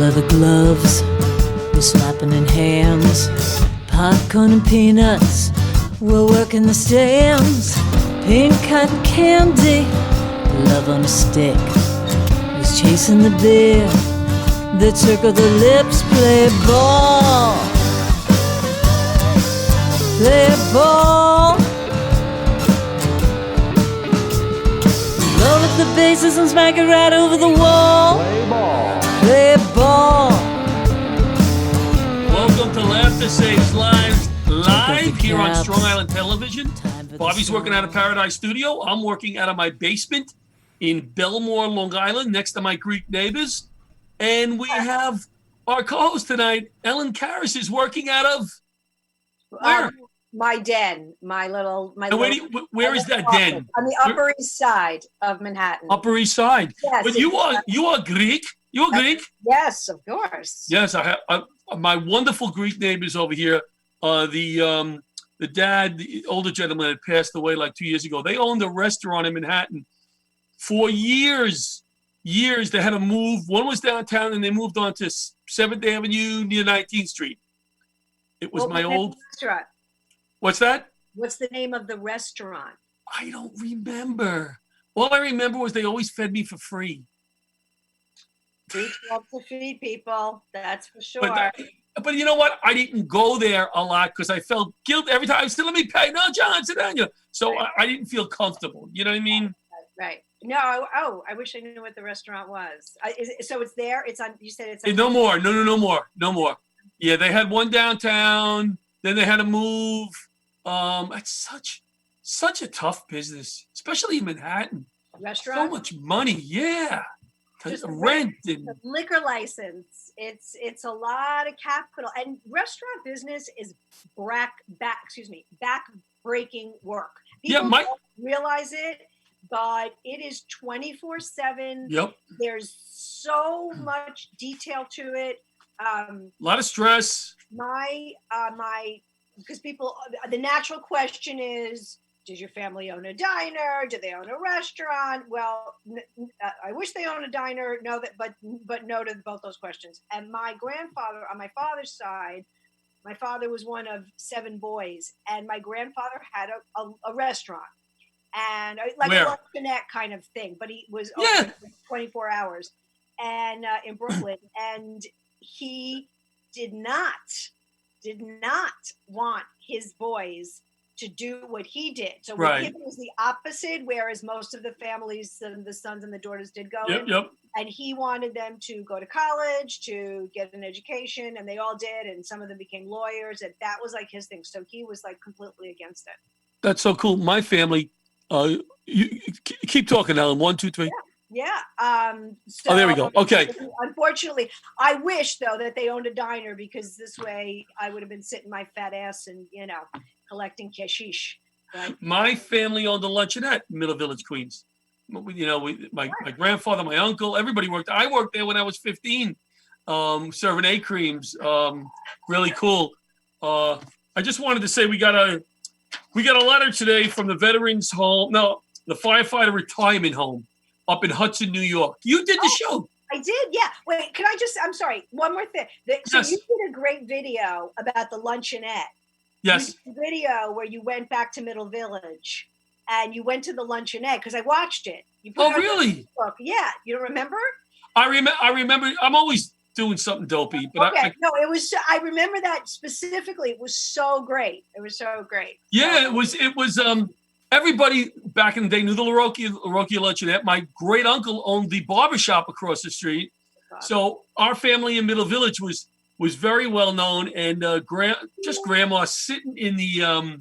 Leather gloves, we're slapping in hams. Popcorn and peanuts, we're working the stands. Pink cotton candy, love on a stick. He's chasing the beer that circle the lips. Play ball, play ball. Roll up the bases and smack it right over the wall. Play ball. Play ball. Welcome to Laughter Saves Lives, live here on Strong Island Television. Bobby's working out of Paradise Studio. I'm working out of my basement in Belmore, Long Island, next to my Greek neighbors. And we have our co-host tonight, Ellen Karis, is working out of where? My den, my little. Where is that den? On the Upper East Side of Manhattan. Upper East Side. Yes, But you are Greek. You are Greek. Yes, of course. Yes, I have my wonderful Greek neighbors over here. The dad, the older gentleman, had passed away like 2 years ago. They owned a restaurant in Manhattan for years. They had to move. One was downtown, and they moved on to 7th Avenue near 19th Street. It was my old restaurant. What's that? What's the name of the restaurant? I don't remember. All I remember was they always fed me for free. Greeks love to feed people. That's for sure. But you know what? I didn't go there a lot because I felt guilt every time. I said, let me pay. No, John, sit down. So right. I didn't feel comfortable. You know what I mean? Right. No. I wish I knew what the restaurant was. So it's there. It's on. You said it's on. No more. No more. Yeah, they had one downtown. Then they had to move. It's such a tough business, especially in Manhattan. Restaurant. So much money. Yeah. Just rent and liquor license. It's a lot of capital, and restaurant business is back-breaking work. People don't realize it, but it is 24/7. Yep. There's so much detail to it. A lot of stress. Because people, the natural question is, does your family own a diner? Do they own a restaurant? Well, I wish they owned a diner. No, but no to both those questions. And my grandfather, on my father's side, my father was one of 7 boys, and my grandfather had a restaurant, and like a luncheonette kind of thing. But he was open 24 hours, and in Brooklyn, and he did not want his boys to do what he did. So with him, it was the opposite, whereas most of the families, the sons and the daughters did go in. And he wanted them to go to college, to get an education, and they all did, and some of them became lawyers, and that was like his thing. So he was like completely against it. That's so cool. My family, you keep talking, Ellen. 1, 2, 3. Yeah. So, there we go. Okay. Unfortunately, I wish though that they owned a diner, because this way I would have been sitting my fat ass and collecting cashish. Right? My family owned a luncheonette in Middle Village, Queens. My grandfather, my uncle, everybody worked. I worked there when I was 15, serving A creams. Really cool. I just wanted to say we got a letter today from the Veterans Home. No, the Firefighter Retirement Home up in Hudson, New York. You did the show. I did, yeah. Wait, I'm sorry, one more thing. So you did a great video about the luncheonette. Yes. You did a video where you went back to Middle Village and you went to the luncheonette, because I watched it. You put it on really? Facebook. Yeah, you don't remember? I remember. I'm always doing something dopey, but it was. I remember that specifically. It was so great. Yeah, it was. Everybody back in the day knew the Larocchia luncheonette. My great uncle owned the barbershop across the street. So our family in Middle Village was very well known, and grandma sitting in the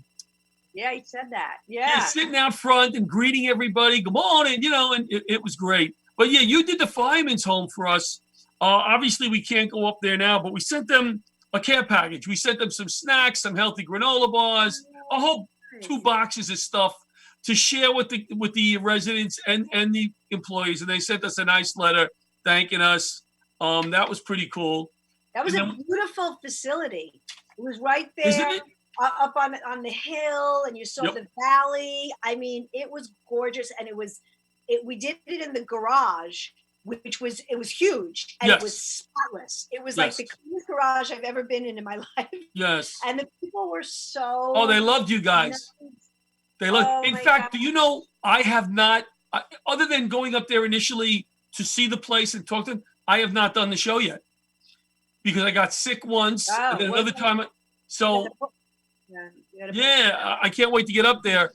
yeah, he said that. Yeah, sitting out front and greeting everybody. Good morning, and it was great. But yeah, you did the Fireman's Home for us. Obviously, we can't go up there now, but we sent them a care package. We sent them some snacks, some healthy granola bars, a whole 2 boxes of stuff to share with the residents and the employees. And they sent us a nice letter thanking us. That was pretty cool. That was a beautiful facility. It was right there. Isn't it? Up on the hill, and you saw the valley. I mean, it was gorgeous, and we did it in the garage, which was huge and it was spotless. It was like the cleanest garage I've ever been in my life. Yes. And the people were so. Oh, they loved you guys. Nice. They loved. In fact, do you know I have not, other than going up there initially to see the place and talk to them, I have not done the show yet because I got sick once and then another time. So. Yeah, I can't wait to get up there.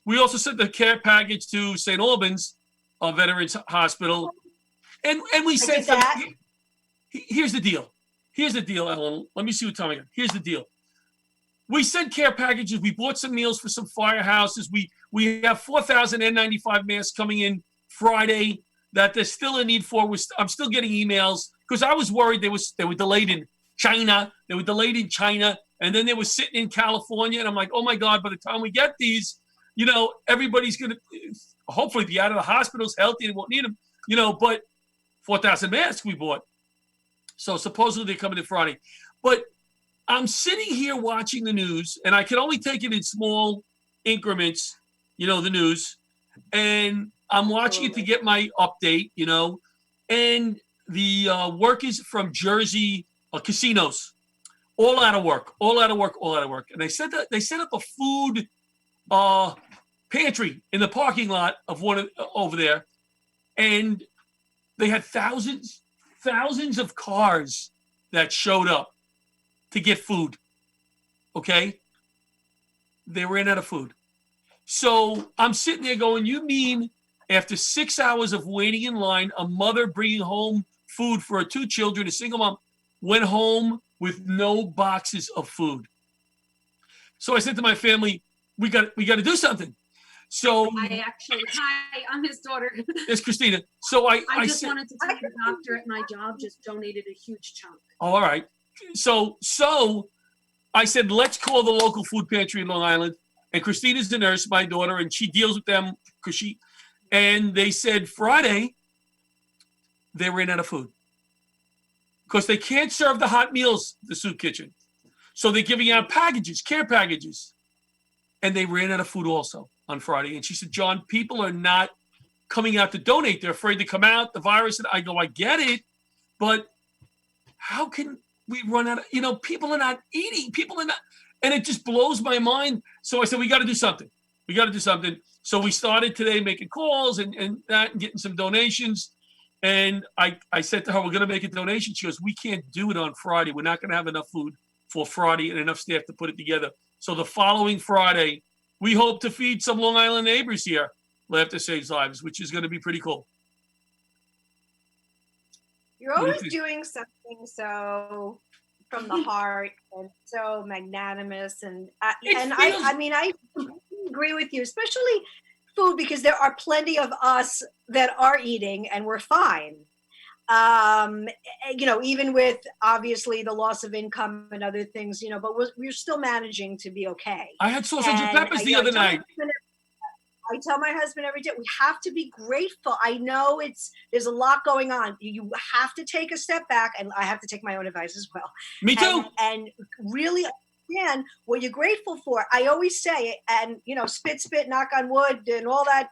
We also sent the care package to St. Albans Veterans Hospital, and we sent them. Here's the deal. Here's the deal, Ellen. Let me see what time I got. Here's the deal. We sent care packages. We bought some meals for some firehouses. We have 4,000 N95 masks coming in Friday that there's still a need for. I'm still getting emails because I was worried they were delayed in China. They were delayed in China. And then they were sitting in California, and I'm like, oh my God, by the time we get these, everybody's going to hopefully be out of the hospitals healthy and won't need them, but 4,000 masks we bought. So supposedly they're coming in Friday. But I'm sitting here watching the news, and I can only take it in small increments, the news. And I'm watching it to get my update, and the workers from Jersey casinos, all out of work. And they set up a food pantry in the parking lot of one over there. And they had thousands of cars that showed up to get food. Okay? They ran out of food. So I'm sitting there going, you mean after 6 hours of waiting in line, a mother bringing home food for her 2 children, a single mom, went home with no boxes of food. So I said to my family, we got to do something. So hi, I'm his daughter. It's Christina. So I just wanted to tell the doctor at my job just donated a huge chunk. Oh, all right. So I said, let's call the local food pantry in Long Island. And Christina's the nurse, my daughter, and she deals with them and they said Friday they ran out of food. Because they can't serve the hot meals, the soup kitchen. So they're giving out packages, care packages. And they ran out of food also on Friday. And she said, John, people are not coming out to donate. They're afraid to come out, the virus. And I go, I get it. But how can we run out of, people are not eating. People are not. And it just blows my mind. So I said, we got to do something. So we started today making calls and getting some donations. And I said to her, we're going to make a donation. She goes, we can't do it on Friday. We're not going to have enough food for Friday and enough staff to put it together. So the following Friday, we hope to feed some Long Island neighbors here. Laughter Saves Lives, which is going to be pretty cool. You're always doing something so from the heart and so magnanimous. And I agree with you, especially food, because there are plenty of us that are eating and we're fine. Even with obviously the loss of income and other things, but we're still managing to be okay. I had sausage and peppers the other night. I tell my husband every day, we have to be grateful. I know there's a lot going on. You have to take a step back, and I have to take my own advice as well. Me too. And really understand what you're grateful for. I always say it, and spit, knock on wood, and all that,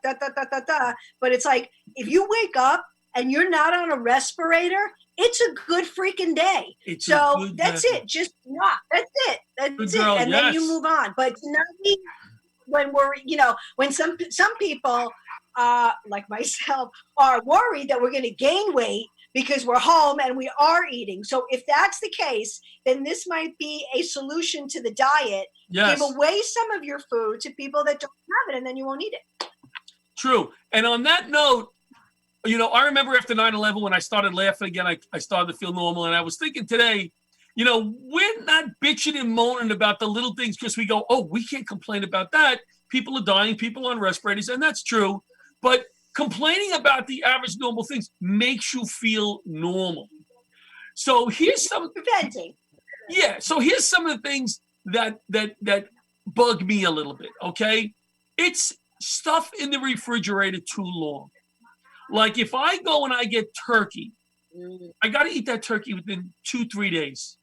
But it's like, if you wake up and you're not on a respirator, it's a good freaking day. That's it. Just not. That's it. That's it. And then you move on. But not when we're, when some people, like myself, are worried that we're going to gain weight because we're home and we are eating. So if that's the case, then this might be a solution to the diet. Yes. Give away some of your food to people that don't have it, and then you won't eat it. True. And on that note, I remember after 9/11 when I started laughing again, I started to feel normal. And I was thinking today, we're not bitching and moaning about the little things because we go, oh, we can't complain about that. People are dying, people on respirators, and that's true. But complaining about the average normal things makes you feel normal. So here's some preventing. Yeah. So here's some of the things that bug me a little bit. Okay, it's stuff in the refrigerator too long. Like if I go and I get turkey, I got to eat that turkey within 2-3 days.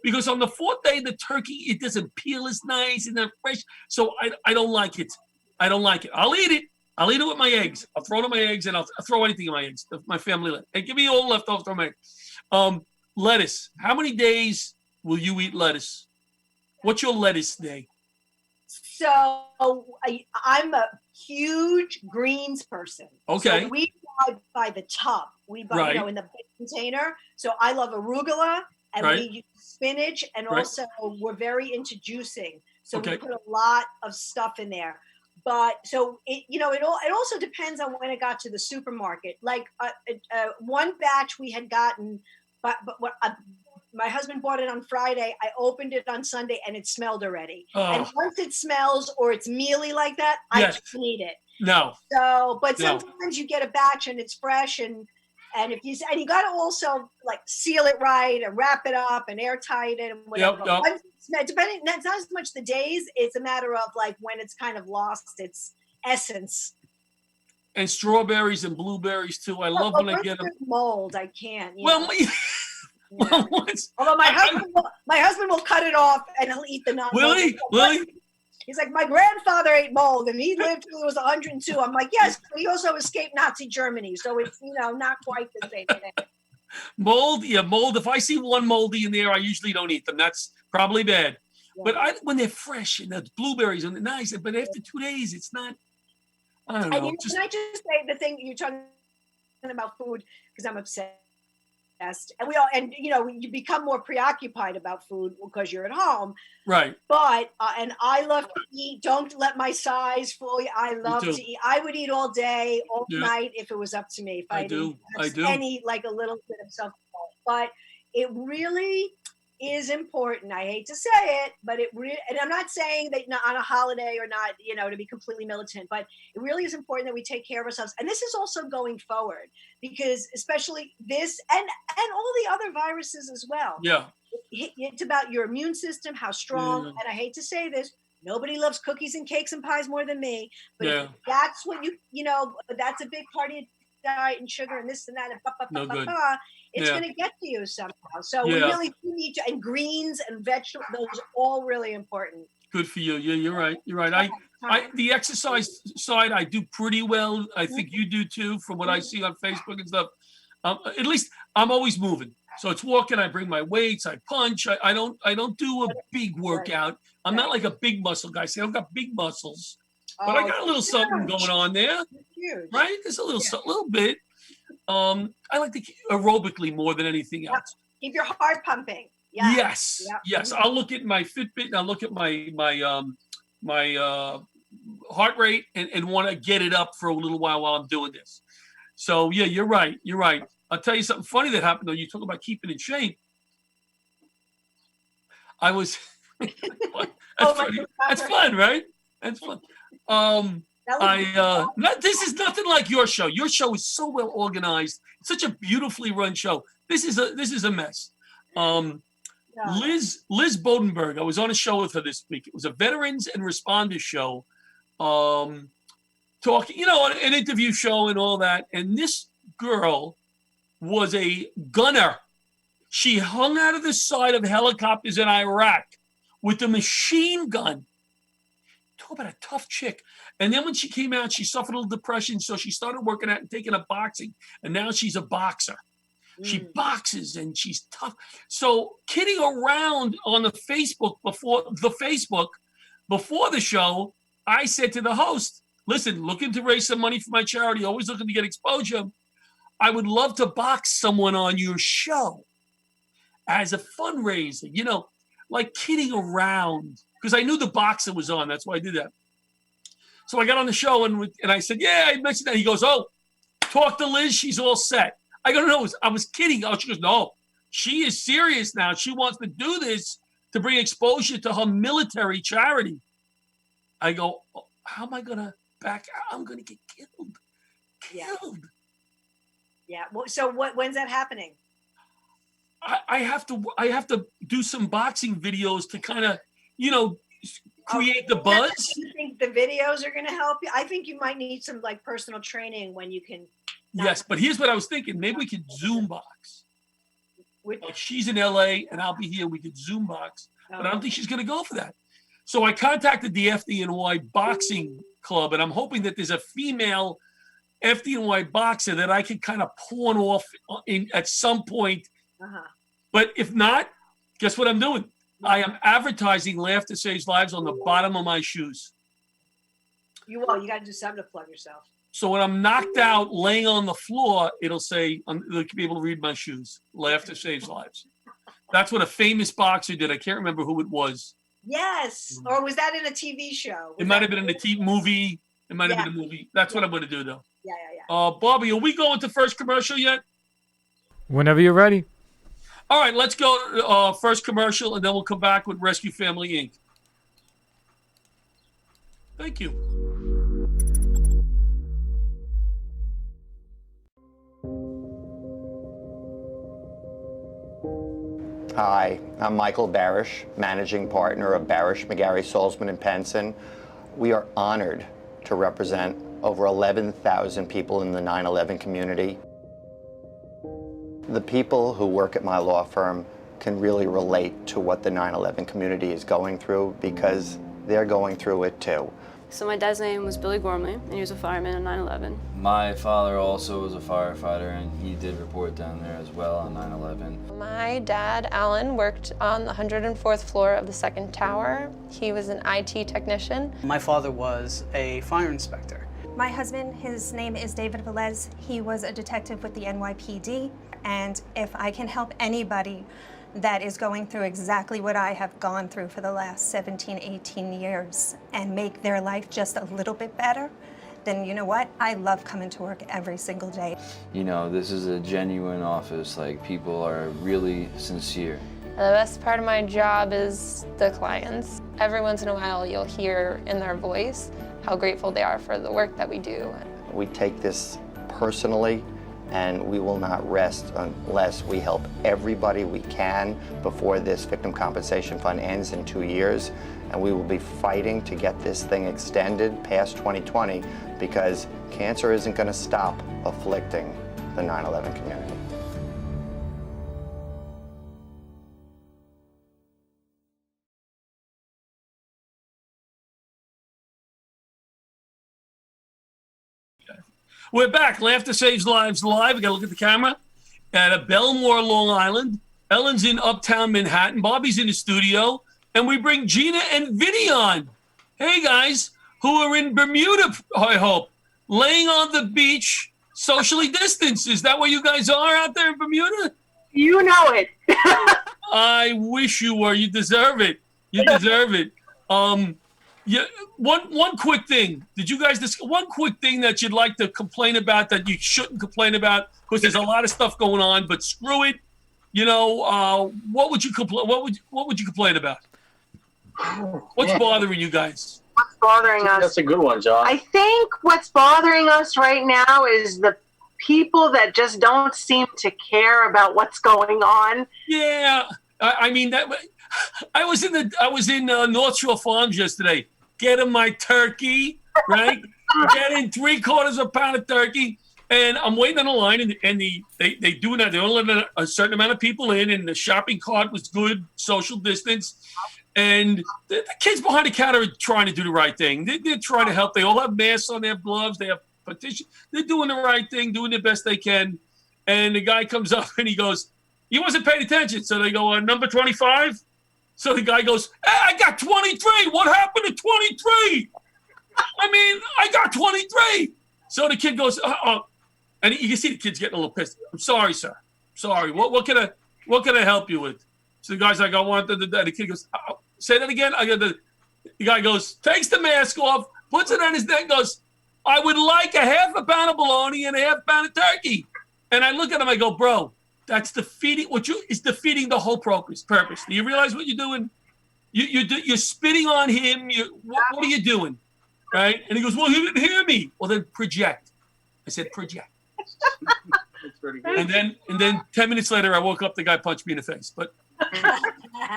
Because on the 4th day, the turkey, it doesn't peel as nice and then fresh. So I don't like it. I'll eat it. I'll eat it with my eggs. I'll throw it in my eggs, and I'll throw anything in my eggs. My family, and give me all leftovers from my eggs. Lettuce. How many days will you eat lettuce? What's your lettuce day? So I'm a huge greens person. Okay. So we buy by the tub. We buy, Right. in the big container. So I love arugula, and Right. we use spinach, and Right. also we're very into juicing. So Okay. we put a lot of stuff in there. But so it also depends on when it got to the supermarket. Like one batch we had gotten, but my husband bought it on Friday. I opened it on Sunday, and it smelled already. Oh. And once it smells or it's mealy like that, Yes. I can't eat it. No. So, but No. sometimes you get a batch and it's fresh, and if you you got to also like seal it right and wrap it up and airtight it and whatever. Yep. Depending, it's not as much the days; it's a matter of like when it's kind of lost its essence. And strawberries and blueberries too. I love when I get them. Mold, I can't. Well, although my husband will cut it off and he'll eat the non-mold. Will he? He's like, my grandfather ate mold and he lived till he was 102. I'm like, yes, but he also escaped Nazi Germany, so it's not quite the same thing. Mold, yeah, mold. If I see one moldy in there, I usually don't eat them. That's probably bad. Yeah. But when they're fresh and the blueberries and they're nice, but after 2 days, it's not. I don't know. And can I just say the thing you're talking about food, because I'm obsessed. And you become more preoccupied about food because you're at home. Right. But and I love to eat. Don't let my size fool you. I love to eat. I would eat all day, all night if it was up to me. If I do. Any like a little bit of self-control. But it really is important. I hate to say it, but and I'm not saying that not on a holiday or not, to be completely militant, but it really is important that we take care of ourselves. And this is also going forward, because especially this and all the other viruses as well. Yeah. It's about your immune system, how strong, and I hate to say this, nobody loves cookies and cakes and pies more than me, but if that's what that's a big part of your diet, and sugar and this and that and it's going to get to you somehow. So we really do need to, and greens and vegetables, those are all really important. Good for you. Yeah, you're right. You're right. I the exercise side, I do pretty well. I think you do too, from what I see on Facebook and stuff. At least I'm always moving. So it's walking. I bring my weights. I punch. I don't do a big workout. I'm not like a big muscle guy. See, I don't got big muscles, but I got a little something going on there. Right? There's a little bit. I like to aerobically more than anything else. Keep your heart pumping. Yes. I'll look at my Fitbit and I'll look at my heart rate and want to get it up for a little while I'm doing this. So yeah, you're right. I'll tell you something funny that happened though. You talk about keeping in shape. I was. That's fun, right? That's fun. This is nothing like your show. Your show is so well organized. It's such a beautifully run show. This is a mess. Liz Bodenberg, I was on a show with her this week. It was a veterans and responders show, talking, an interview show and all that. And this girl was a gunner. She hung out of the side of helicopters in Iraq with a machine gun. Talk about a tough chick. And then when she came out, she suffered a little depression. So she started working out and taking up boxing. And now she's a boxer. She boxes and she's tough. So kidding around on the Facebook before the show, I said to the host, listen, looking to raise some money for my charity, always looking to get exposure. I would love to box someone on your show as a fundraiser, like kidding around. Because I knew the boxer was on. That's why I did that. So I got on the show and I said, yeah, I mentioned that. He goes, oh, talk to Liz. She's all set. I go, no, I was kidding. Oh, she goes, no, she is serious now. She wants to do this to bring exposure to her military charity. I go, oh, how am I going to back out? I'm going to get killed. Yeah. Well, so when's that happening? I have to do some boxing videos to kind of, create the buzz. You think the videos are going to help you? I think you might need some like personal training when you can. Yes, but here's what I was thinking. Maybe we could Zoom box. Like she's in LA and I'll be here. We could Zoom box, but I don't think she's going to go for that. So I contacted the FDNY boxing club, and I'm hoping that there's a female FDNY boxer that I could kind of pawn off at some point. Uh-huh. But if not, guess what I'm doing? I am advertising Laughter Saves Lives on the bottom of my shoes. You got to do something to plug yourself. So when I'm knocked out, laying on the floor, it'll say, they'll be able to read my shoes. Laughter Saves Lives. That's what a famous boxer did. I can't remember who it was. Yes. Or was that in a TV show? It might have been in a TV movie. It might have been a movie. That's what I'm going to do, though. Yeah. Bobby, are we going to first commercial yet? Whenever you're ready. All right, let's go first commercial, and then we'll come back with Rescue Family Inc. Thank you. Hi, I'm Michael Barish, managing partner of Barish, McGarry, Salzman, and Penson. We are honored to represent over 11,000 people in the 9/11 community. The people who work at my law firm can really relate to what the 9/11 community is going through because they're going through it too. So my dad's name was Billy Gormley, and he was a fireman on 9/11. My father also was a firefighter, and he did report down there as well on 9/11. My dad, Alan, worked on the 104th floor of the second tower. He was an IT technician. My father was a fire inspector. My husband, his name is David Velez. He was a detective with the NYPD. And if I can help anybody that is going through exactly what I have gone through for the last 17, 18 years and make their life just a little bit better, then you know what? I love coming to work every single day. You know, this is a genuine office. Like, people are really sincere. The best part of my job is the clients. Every once in a while, you'll hear in their voice how grateful they are for the work that we do. We take this personally, and we will not rest unless we help everybody we can before this victim compensation fund ends in 2 years. And we will be fighting to get this thing extended past 2020 because cancer isn't going to stop afflicting the 9/11 community. We're back. Laughter Saves Lives live. We got to look at the camera. At Belmore, Long Island. Ellen's in Uptown Manhattan. Bobby's in the studio. And we bring Gina and Vinnie on. Hey, guys, who are in Bermuda, I hope. Laying on the beach, socially distanced. Is that where you guys are out there in Bermuda? You know it. I wish you were. You deserve it. You deserve it. Yeah. One quick thing. Did you guys discuss one quick thing that you'd like to complain about that you shouldn't complain about? Because there's a lot of stuff going on, but screw it. You know, what would you complain? What would you complain about? What's bothering you guys? What's bothering us? That's a good one, John. I think what's bothering us right now is the people that just don't seem to care about what's going on. Yeah, I mean that. I was in North Shore Farms yesterday. Getting my turkey, right? Getting 3/4 pound of turkey, and I'm waiting on the line, and they do that. They only let a certain amount of people in, and the shopping cart was good, social distance, and the kids behind the counter are trying to do the right thing. They're trying to help. They all have masks on, they have gloves, they have petition. They're doing the right thing, doing the best they can. And the guy comes up and he goes, "He wasn't paying attention." So they go, "Number 25." So the guy goes, "Hey, I got 23. What happened to 23? I mean, I got 23. So the kid goes, and you can see the kid's getting a little pissed. "I'm sorry, sir. Sorry. What can I help you with?" So the guy's like, "I want the kid goes, say that again." The guy goes, takes the mask off, puts it on his neck, goes, "I would like a half a pound of bologna and a half pound of turkey." And I look at him, I go, "Bro, that's defeating defeating the whole purpose. Do you realize what you're doing? You're spitting on him. What are you doing?" Right? And he goes, "Well, he didn't hear me." "Well, then project." I said, "Project." That's pretty good. And then 10 minutes later, I woke up. The guy punched me in the face, but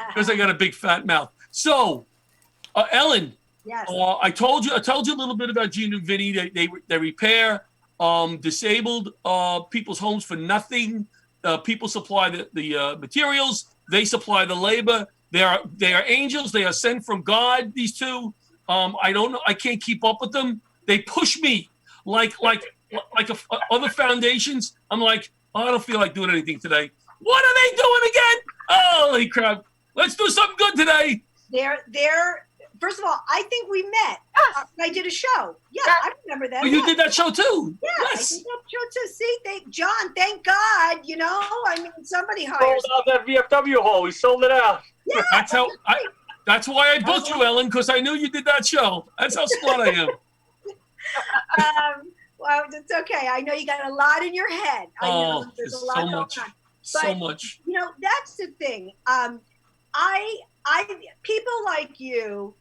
because I got a big fat mouth. So, Ellen, Yes. I told you a little bit about Gina Vinnie. They repair disabled people's homes for nothing. People supply the materials. They supply the labor. They are angels. They are sent from God. These two, I don't know. I can't keep up with them. They push me like other foundations. I'm like, oh, I don't feel like doing anything today. What are they doing again? Holy crap. Let's do something good today. They're first of all, I think we met. I did a show. Yeah, I remember that. Oh, you did that show too? Yeah, Yes. I did that show too. See, John, thank God, I mean, somebody hires. Sold out that VFW hall. We sold it out. Yeah, That's why I booked you, Ellen, because I knew you did that show. That's how smart I am. Well, it's okay. I know you got a lot in your head. I know there's a lot so going much. on. So much. That's the thing. I people like you,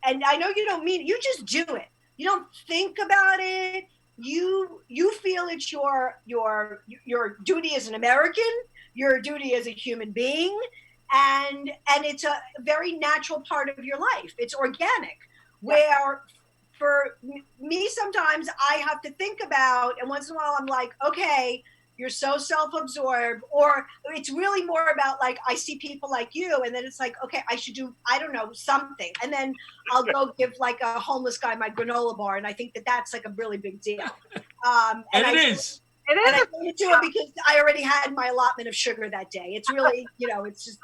and I know you don't mean it, you just do it. You don't think about it. You feel it's your duty as an American, your duty as a human being, and it's a very natural part of your life. It's organic. Where for me, sometimes I have to think about, and once in a while I'm like, okay, you're so self-absorbed, or it's really more about like, I see people like you, and then it's like, okay, I should do, I don't know, something. And then I'll go give like a homeless guy my granola bar, and I think that's like a really big deal. And it is. And I only do it because I already had my allotment of sugar that day. It's really, it's just,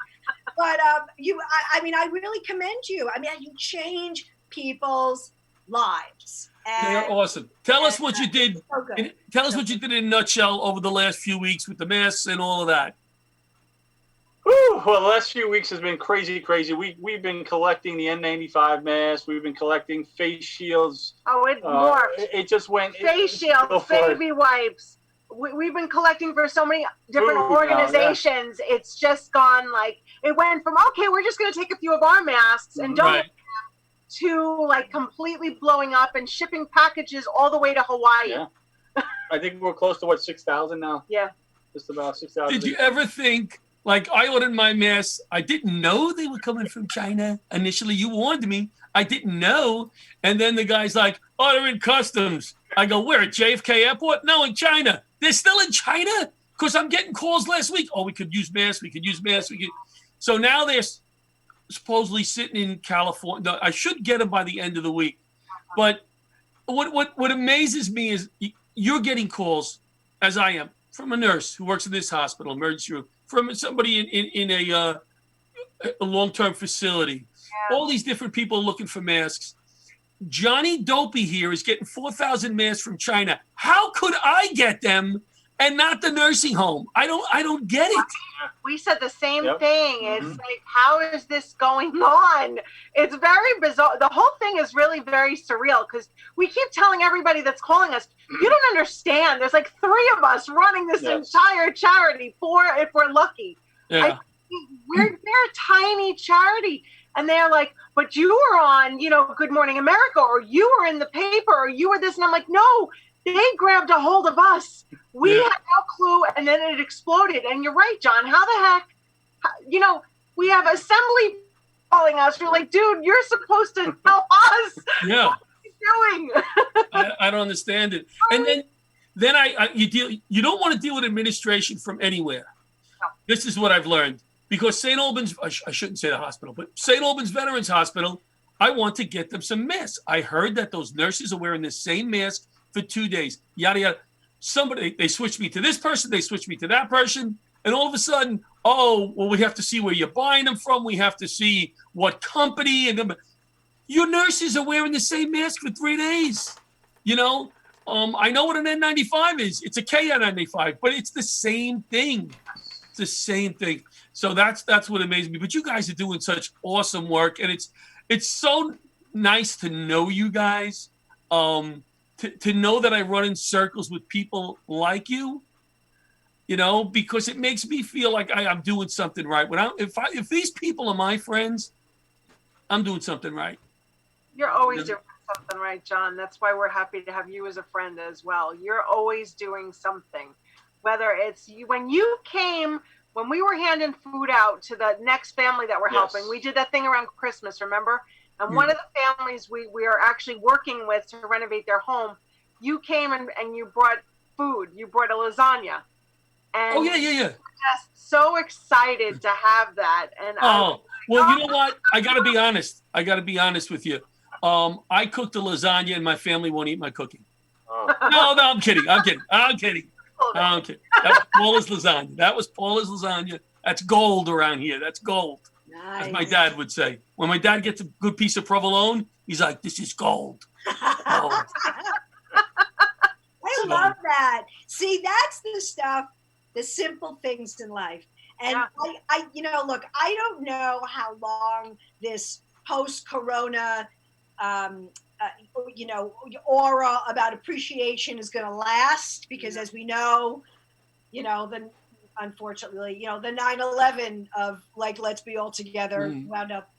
but I mean, I really commend you. I mean, you change people's lives. They're awesome. Tell us what you did. Tell us what you did in a nutshell over the last few weeks with the masks and all of that. Whew, well, the last few weeks has been crazy. We've been collecting the N95 masks. We've been collecting face shields. Oh, it morphed. It just went. Face shields, baby wipes. We've been collecting for so many different organizations. Yeah. It's just gone like, it went from, okay, we're just going to take a few of our masks and donate to like completely blowing up and shipping packages all the way to Hawaii. Yeah. I think we're close to 6,000 now. Yeah. Just about 6,000. Did you ever think, like, I ordered my masks, I didn't know they were coming from China. Initially, you warned me. I didn't know. And then the guy's like, oh, they're in customs. I go, where, at JFK Airport? No, in China. They're still in China? Because I'm getting calls last week. Oh, we could use masks. So now they're supposedly sitting in California. I should get them by the end of the week. But what amazes me is you're getting calls, as I am, from a nurse who works in this hospital, emergency room, from somebody in a long-term facility. Yeah. All these different people looking for masks. Johnny Dopey here is getting 4,000 masks from China. How could I get them and not the nursing home? I don't get it. We said the same thing. It's like, how is this going on? It's very bizarre. The whole thing is really very surreal because we keep telling everybody that's calling us, you don't understand. There's like 3 of us running this entire charity, 4 if we're lucky. Yeah. We're a tiny charity. And they're like, but you were on, Good Morning America, or you were in the paper, or you were this. And I'm like, no, they grabbed a hold of us. We had no clue, and then it exploded. And you're right, John. How the heck, we have assembly calling us. We're like, dude, you're supposed to help us. Yeah. What are you doing? I don't understand it. And then you don't want to deal with administration from anywhere. No. This is what I've learned. Because St. Albans, I shouldn't say the hospital, but St. Albans Veterans Hospital, I want to get them some masks. I heard that those nurses are wearing the same mask for 2 days. Yada, yada. They switched me to this person, they switched me to that person, and all of a sudden, we have to see where you're buying them from. We have to see what company. And your nurses are wearing the same mask for 3 days. I know what an N95 is. It's a KN95, but it's the same thing. It's the same thing. So that's what amazes me. But you guys are doing such awesome work, and it's so nice to know you guys. To know that I run in circles with people like you, because it makes me feel like I'm doing something right. If these people are my friends, I'm doing something right. You're always doing something right, John. That's why we're happy to have you as a friend as well. You're always doing something, whether it's when you came. When we were handing food out to the next family that we're helping, we did that thing around Christmas, remember? And one of the families we are actually working with to renovate their home, you came and you brought food. You brought a lasagna. And yeah. Just so excited to have that. And well, you know what? I got to be honest with you. I cooked the lasagna and my family won't eat my cooking. Oh. No, I'm kidding. That was Paula's lasagna. That's gold around here. That's gold, as my dad would say. When my dad gets a good piece of provolone, he's like, "This is gold." Gold. I love that. See, that's the stuff, the simple things in life. And I look, I don't know how long this post-corona, aura about appreciation is going to last, because as we know, unfortunately, the 9/11 of like, let's be all together wound up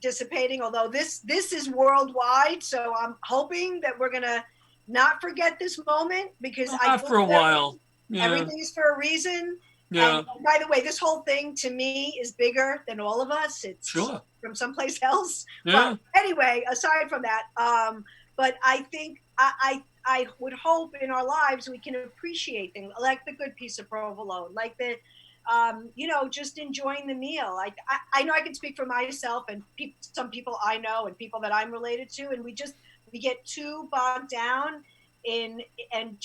dissipating. Although this is worldwide, so I'm hoping that we're going to not forget this moment, because for a while. Yeah. Everything is for a reason. Yeah. And by the way, this whole thing to me is bigger than all of us. It's from someplace else. Yeah. But anyway, aside from that, but I think I would hope in our lives we can appreciate things like the good piece of provolone, like the, just enjoying the meal. I know I can speak for myself and some people I know and people that I'm related to, and we get too bogged down in and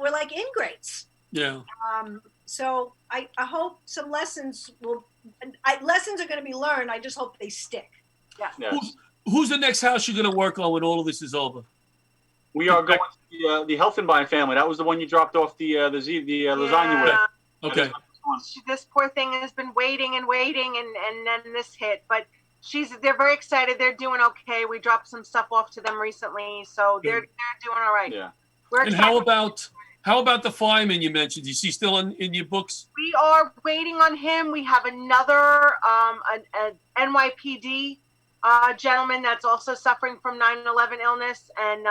we're like ingrates. Yeah. So I hope some lessons lessons are going to be learned. I just hope they stick. Yeah. Yes. Who's the next house you're going to work on when all of this is over? We are going to the Helfenbein family. That was the one you dropped off the lasagna with. Okay. This poor thing has been waiting and waiting, and then this hit. But they're very excited. They're doing okay. We dropped some stuff off to them recently, so they're doing all right. Yeah. We're and how about the fireman you mentioned? Is he still in your books? We are waiting on him. We have another an NYPD gentleman that's also suffering from 9/11 illness, and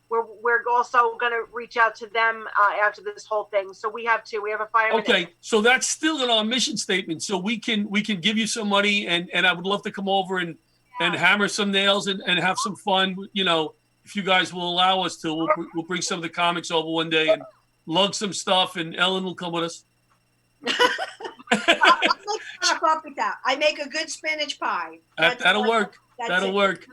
we're also going to reach out to them after this whole thing. So we have two. We have a fireman. Okay, so that's still in our mission statement. So we can give you some money, and I would love to come over and hammer some nails and have some fun. If you guys will allow us to, we'll bring some of the comics over one day and lug some stuff, and Ellen will come with us. I make a good spinach pie. That'll work. That'll work.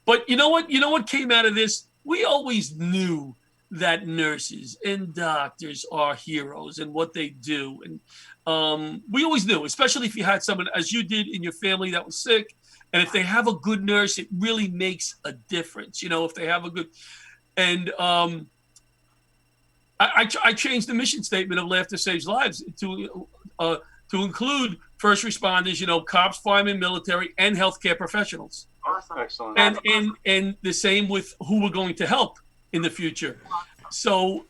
But you know what came out of this? We always knew that nurses and doctors are heroes and what they do. And we always knew, especially if you had someone, as you did in your family, that was sick. And if they have a good nurse, it really makes a difference. If they have a good, and I changed the mission statement of Laughter Saves Lives to include first responders, cops, firemen, military, and healthcare professionals. Awesome. Excellent. And the same with who we're going to help in the future. So,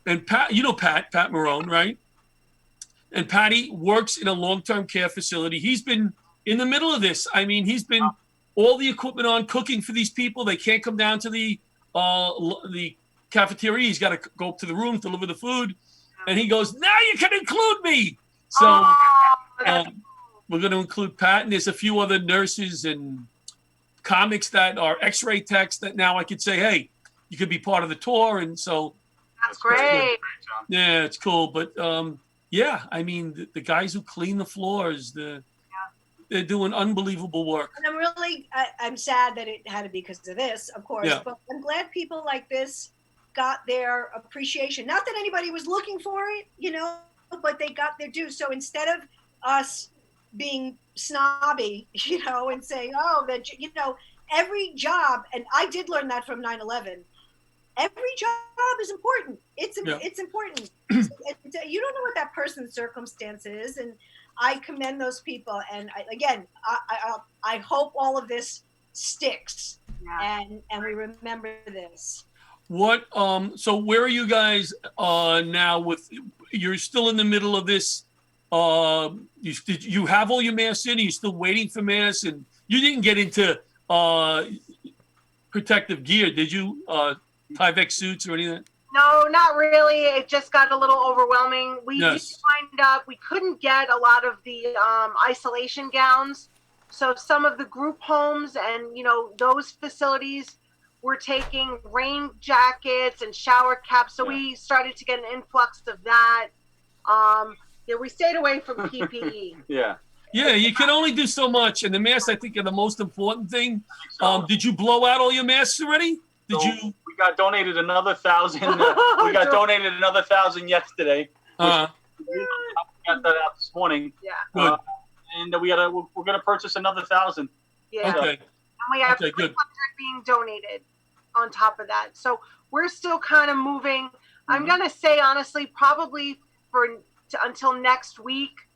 and Pat, Pat Marone, right? And Patty works in a long-term care facility. He's been in the middle of this. I mean, he's been all the equipment on, cooking for these people. They can't come down to the cafeteria. He's got to go up to the room, deliver the food. And he goes, now you can include me. So we're going to include Pat, and there's a few other nurses and comics that are x-ray techs that now I could say, hey, you could be part of the tour. And so that's great. Yeah, it's cool. But I mean, the guys who clean the floors, they're doing unbelievable work. And I'm sad that it had to be because of this, of course, but I'm glad people like this got their appreciation. Not that anybody was looking for it, but they got their due. So instead of us being snobby, and saying, every job, and I did learn that from 9/11, every job is important. It's important. You don't know what that person's circumstance is, and I commend those people. And I hope all of this sticks, and we remember this. What? So where are you guys now? You're still in the middle of this. You have all your masks in? Are you still waiting for masks? And you didn't get into protective gear, did you? Tyvek suits or anything? No, not really. It just got a little overwhelming. We did find out we couldn't get a lot of the isolation gowns. So some of the group homes and those facilities were taking rain jackets and shower caps. So we started to get an influx of that. We stayed away from PPE. Yeah. Yeah, you can only do so much, and the masks, I think, are the most important thing. Did you blow out all your masks already? Did you? We got donated another 1,000. We got donated another 1,000 yesterday. We got that out this morning. Yeah. Good. And we're gonna purchase another 1,000. Yeah. Okay. And we have Okay, good. 300 being donated on top of that. So we're still kind of moving. I'm gonna say honestly, probably until next week,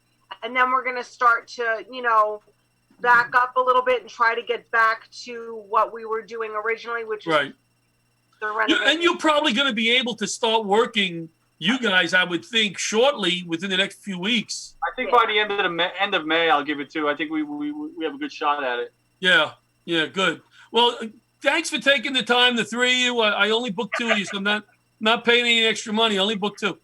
and then we're gonna start to, back up a little bit and try to get back to what we were doing originally, which is the renovation. And you're probably going to be able to start working, you guys, I would think, shortly within the next few weeks. I think by the end of May, I'll give it to. I think we have a good shot at it. Yeah, good. Well, thanks for taking the time, the three of you. I only booked 2 of you, so I'm not paying any extra money. I only booked 2.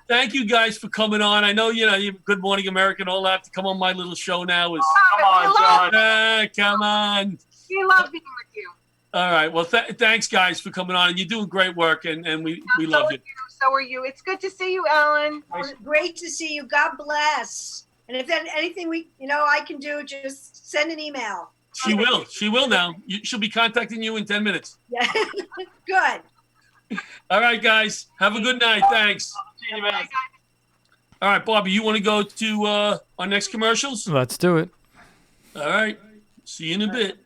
Thank you guys for coming on. I know, you Good Morning America and all that to come on my little show now is. Come on, John. Come on. We love being with you. All right. Well, thanks, guys, for coming on. And you're doing great work, and we love you. So are you. It's good to see you, Ellen. Great to see you. God bless. And if there's anything I can do, just send an email. She will. She will now. She'll be contacting you in 10 minutes. Yeah. Good. All right, guys. Have a good night. Thanks. See you, man. All right, Bobby, you want to go to our next commercials? Let's do it. All right. See you in a bit.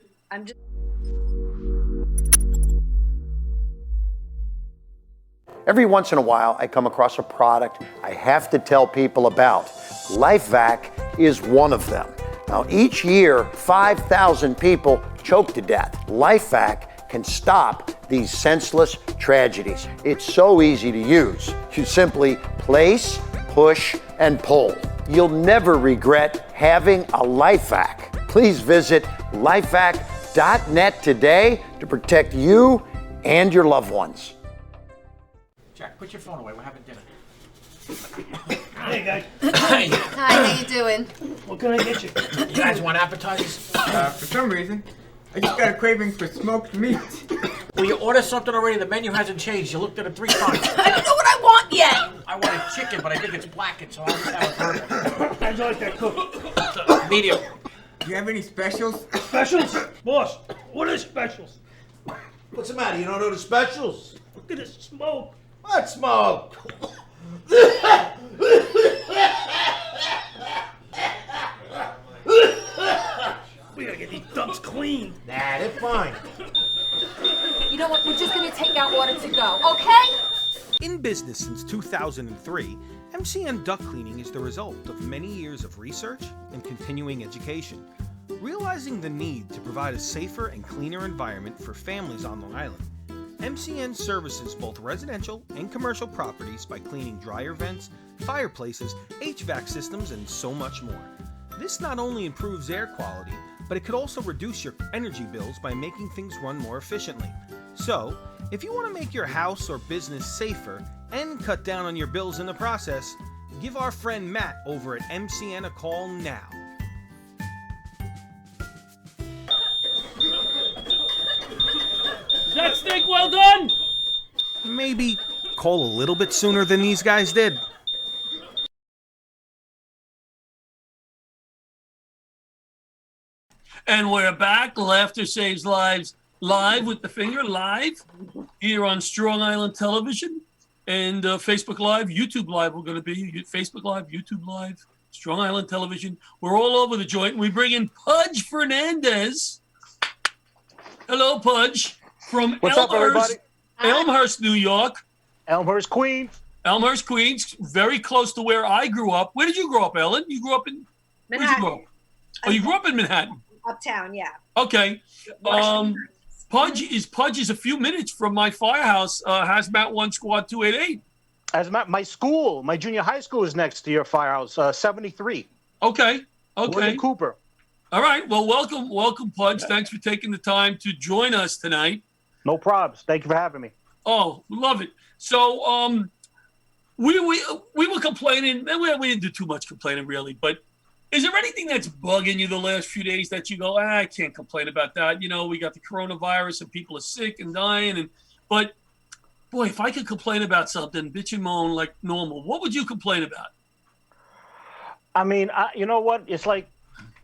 Every once in a while, I come across a product I have to tell people about. LifeVac is one of them. Now, each year, 5,000 people choke to death. LifeVac can stop these senseless tragedies. It's so easy to use. You simply place, push, and pull. You'll never regret having a LifeVac. Please visit lifevac.net today to protect you and your loved ones. Jack, put your phone away. We're having dinner. Hey, guys. Hi. Hi, how you doing? What can I get you? You guys want appetizers? For some reason, I just got a craving for smoked meat. Well, you ordered something already. The menu hasn't changed. You looked at it 3 times. I don't know what I want yet. I wanted chicken, but I think it's blackened, so I'll just have a burger. How'd you like that cooked? Medium. Do you have any specials? Specials? Boss, what are specials? What's the matter? You don't know the specials? Look at this smoke. What smoke? We gotta get these dumps clean. Nah, they're fine. You know what? We're just gonna take our order to go, okay? In business since 2003, MCN Duct Cleaning is the result of many years of research and continuing education. Realizing the need to provide a safer and cleaner environment for families on Long Island, MCN services both residential and commercial properties by cleaning dryer vents, fireplaces, HVAC systems, and so much more. This not only improves air quality, but it could also reduce your energy bills by making things run more efficiently. So, if you want to make your house or business safer and cut down on your bills in the process, give our friend Matt over at MCN a call now. Is that steak well done? Maybe call a little bit sooner than these guys did. And we're back. Laughter Saves Lives live with the finger, live here on Strong Island Television and Facebook Live, YouTube Live. We're going to be Facebook Live, YouTube Live, Strong Island Television. We're all over the joint. We bring in Pudge Fernandez. Hello, Pudge. From What's up, everybody? Elmhurst, New York. Elmhurst, Queens. Elmhurst, Queens, very close to where I grew up. Where did you grow up, Ellen? You grew up in Where'd you grow up? Oh, you grew up in Manhattan. Uptown, yeah. Okay. Pudge is a few minutes from my firehouse, Hazmat 1 Squad 288. My school, my junior high school is next to your firehouse, 73. Okay. William Cooper. All right. Well, welcome, Pudge. Thanks for taking the time to join us tonight. No problems. Thank you for having me. Oh, love it. So, we were complaining. We didn't do too much complaining, really. But is there anything that's bugging you the last few days that you go, I can't complain about that? You know, we got the coronavirus and people are sick and dying. But, boy, if I could complain about something, bitch and moan like normal, what would you complain about? I mean, you know what? It's like,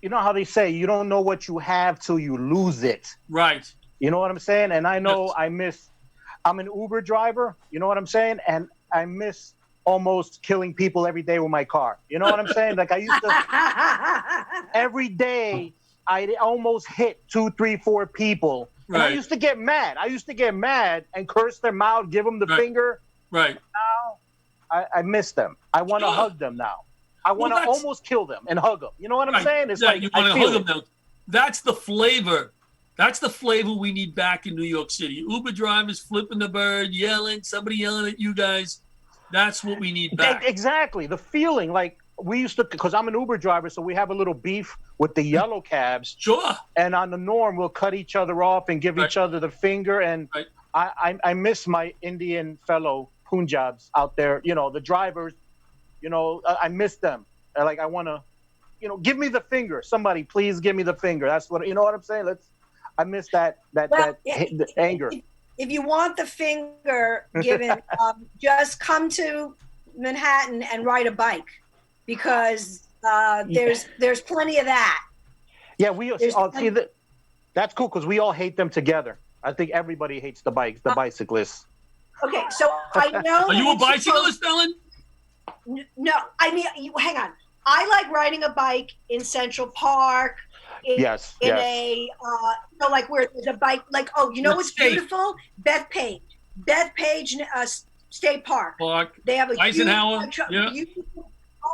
you know how they say, you don't know what you have till you lose it. Right. You know what I'm saying? And I know I'm an Uber driver, you know what I'm saying? And I miss almost killing people every day with my car. You know what I'm saying? Like I used to, every day I almost hit 2, 3, 4 people. And I used to get mad. I used to get mad and curse them out, give them the finger. Right. Now I miss them. I want to hug them now. I want to almost kill them and hug them. You know what I'm saying? It's like you want to I feel hug them now. That's the flavor. That's the flavor we need back in New York City. Uber drivers flipping the bird, yelling, somebody yelling at you guys. That's what we need back. Exactly. The feeling, like we used to, because I'm an Uber driver, so we have a little beef with the yellow cabs. Sure. And on the norm, we'll cut each other off and give each other the finger. And I miss my Indian fellow Punjabs out there, you know, the drivers, you know, I miss them. Like, I want to, you know, give me the finger. Somebody, please give me the finger. That's what, you know what I'm saying? I miss that anger. If you want the finger given, just come to Manhattan and ride a bike, because there's plenty of that. Yeah, that's cool, because we all hate them together. I think everybody hates the bicyclists. Okay, so I know. Are you a bicyclist, Ellen? No, I mean, hang on. I like riding a bike in Central Park. Yes. A like where there's a bike, like, you know what's beautiful? Bethpage State Park. They have a Eisenhower.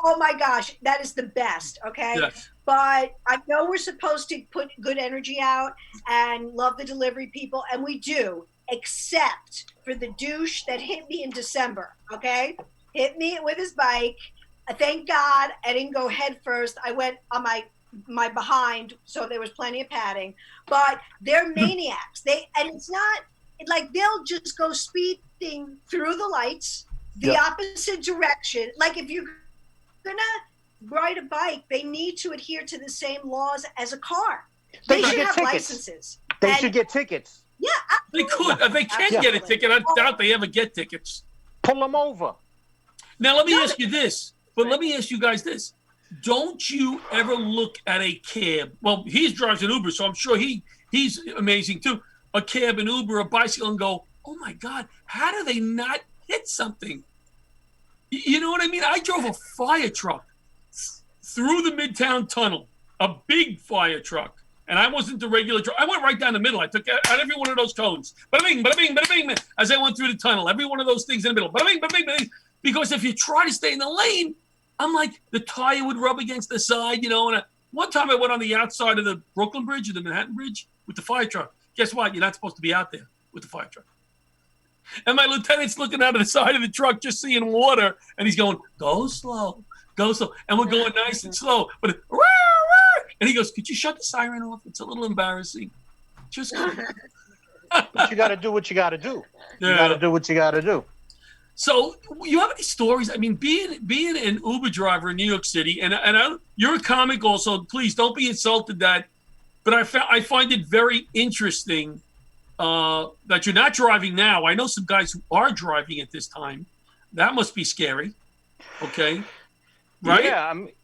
Oh my gosh, that is the best. Okay. Yes. But I know we're supposed to put good energy out and love the delivery people, and we do, except for the douche that hit me in December. Okay, hit me with his bike. Thank God I didn't go head first. I went on my behind, so there was plenty of padding. But they're maniacs. And it's not like they'll just go speeding through the lights, the opposite direction. Like, if you're gonna ride a bike, they need to adhere to the same laws as a car. They should have licenses. They should get tickets. Yeah, they could. If they can get a ticket, I doubt they ever get tickets. Pull them over. Now let me ask you this. But let me ask you guys this. Don't you ever look at a cab? Well, he drives an Uber, so I'm sure he's amazing too. A cab, an Uber, a bicycle, and go, oh my God, how do they not hit something? You know what I mean? I drove a fire truck through the Midtown Tunnel, a big fire truck, and I wasn't the regular truck. I went right down the middle. I took out every one of those cones. Bada bing, bada bing, bada bing, as I went through the tunnel. Every one of those things in the middle. Bada bing, bada bing, bada bing. Because if you try to stay in the lane, I'm like, the tire would rub against the side, you know. And one time I went on the outside of the Brooklyn Bridge or the Manhattan Bridge with the fire truck. Guess what? You're not supposed to be out there with the fire truck. And my lieutenant's looking out of the side of the truck, just seeing water, and he's going, go slow, go slow. And we're going nice and slow. But and he goes, could you shut the siren off? It's a little embarrassing. Just go. But you got to do what you got to do. Yeah. You got to do what you got to do. So you have any stories? I mean, being an Uber driver in New York City, and you're a comic also. Please don't be insulted but I find it very interesting that you're not driving now. I know some guys who are driving at this time. That must be scary. Okay, right?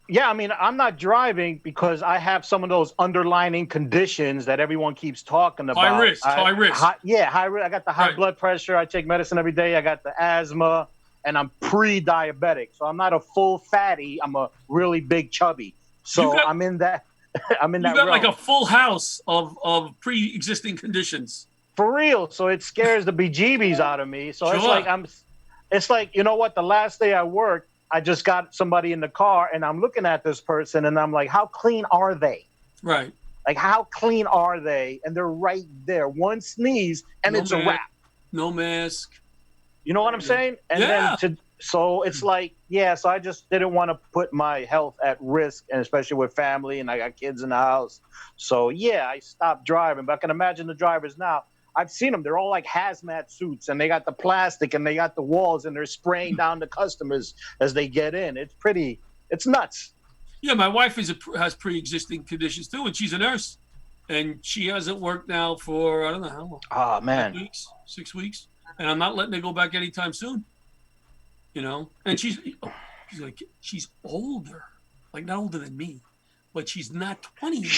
Yeah. I mean, I'm not driving because I have some of those underlying conditions that everyone keeps talking about. High risk. High risk. I got the high blood pressure. I take medicine every day. I got the asthma, and I'm pre-diabetic. So I'm not a full fatty. I'm a really big chubby. So I'm in that. I'm in that. You got realm. like a full house of pre-existing conditions. For real. So it scares the bejeebies out of me. So it's like, you know what? The last day I worked, I just got somebody in the car, and I'm looking at this person, and I'm like, how clean are they? Right. Like, how clean are they? And they're right there. One sneeze, and it's a wrap. No mask. You know what I'm saying? And so it's like, so I just didn't want to put my health at risk, and especially with family, and I got kids in the house. So, I stopped driving. But I can imagine the drivers now. I've seen them. They're all like hazmat suits, and they got the plastic, and they got the walls, and they're spraying down the customers as they get in. It's nuts. Yeah, my wife has pre-existing conditions too, and she's a nurse, and she hasn't worked now for I don't know how long. Oh man, 6 weeks, and I'm not letting her go back anytime soon. You know, and she's older. like not older than me, but she's not 20 anymore.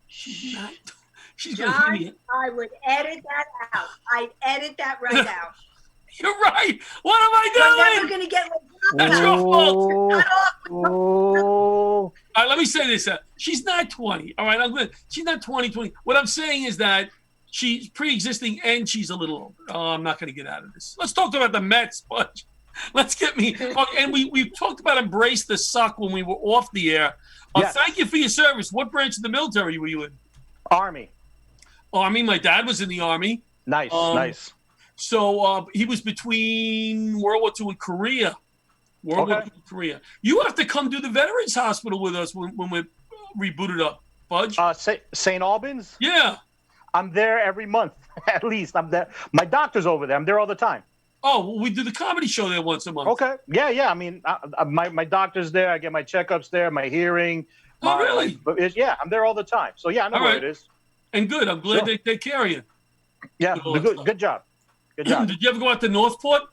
She's not. She's going to John, hear me. I would edit that out. I'd edit that right out. You're right. What am I doing? I'm never going to get like That's your fault. Oh. All right, let me say this. She's not 20. All right, I'm good. She's not 20. What I'm saying is that she's pre-existing and she's a little older. Oh, I'm not going to get out of this. Let's talk about the Mets, Pudge. Let's get me. And we talked about embrace the suck when we were off the air. Yes. Thank you for your service. What branch of the military were you in? Army. Army. My dad was in the Army. Nice, nice. So he was between World War II and Korea. World War II and Korea. You have to come to the Veterans Hospital with us when we're rebooted up, Pudge. St. Albans? Yeah. I'm there every month, at least. I'm there. My doctor's over there. I'm there all the time. Oh, well, we do the comedy show there once a month. Okay. Yeah. I mean, my doctor's there. I get my checkups there, my hearing. Oh, really? Yeah, I'm there all the time. So, yeah, I know All where right. it is. And good. I'm glad they take care of you. Yeah, good job. Good job. Did you ever go out to Northport?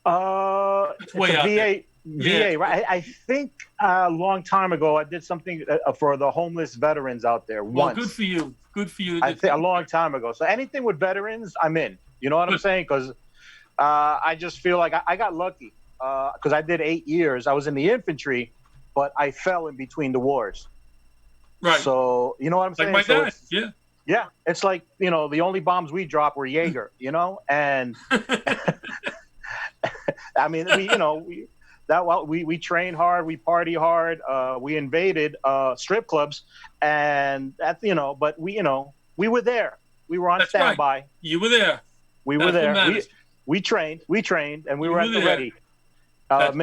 It's way a out VA, there. VA, right? I think a long time ago I did something for the homeless veterans out there Well, once. good for you. Good for you. I think a long time ago. So anything with veterans, I'm in. You know what I'm saying? Because I just feel like I got lucky because I did 8 years. I was in the infantry, but I fell in between the wars. Right. So you know what I'm saying? Like my So dad. it's- Yeah. Yeah, it's like, the only bombs we dropped were Jaeger, and I mean, we train hard, we party hard, we invaded strip clubs, and that, but we were there, we were on That's standby. Right. You were there. We That's were what there. matters. We trained, and we You were at were the there. ready. That's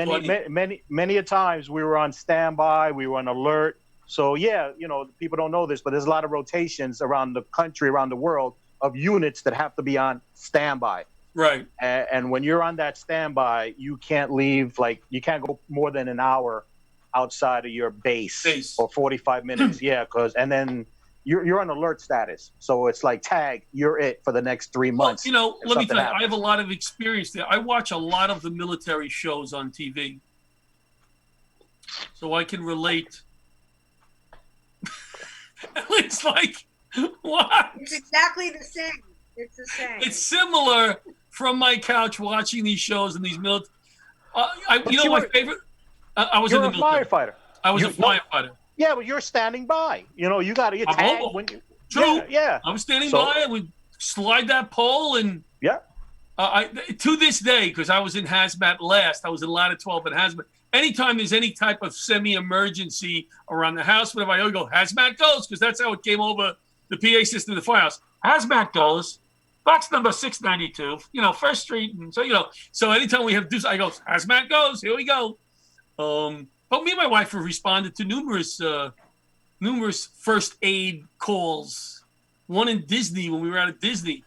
Many a times we were on standby, we were on alert. So yeah, people don't know this, but there's a lot of rotations around the country, around the world, of units that have to be on standby. Right. And when you're on that standby, you can't leave, you can't go more than an hour outside of your base. Or 45 minutes. Yeah, and then you're on alert status. So it's like, tag, you're it for the next 3 months. Well, if let me something tell you, I happens. have a lot of experience there. I watch a lot of the military shows on TV. So I can relate. It's like, what? It's exactly the same. It's the same. It's similar from my couch watching these shows and these military. My favorite? I was in You're the a military. firefighter. I was a firefighter. Yeah, but you're standing by. You got to get I'm tagged mobile. when you. True. Yeah. I was standing So- by. I would slide that pole and. Yeah. To this day, because I was in hazmat last, I was in ladder 12 in hazmat. Anytime there's any type of semi-emergency around the house, whatever, I always go, hazmat goes, because that's how it came over the PA system in the firehouse. Hazmat goes, box number 692, First Street. And so anytime we have this, I go, hazmat goes, here we go. But me and my wife have responded to numerous first aid calls. One in Disney, when we were out at Disney.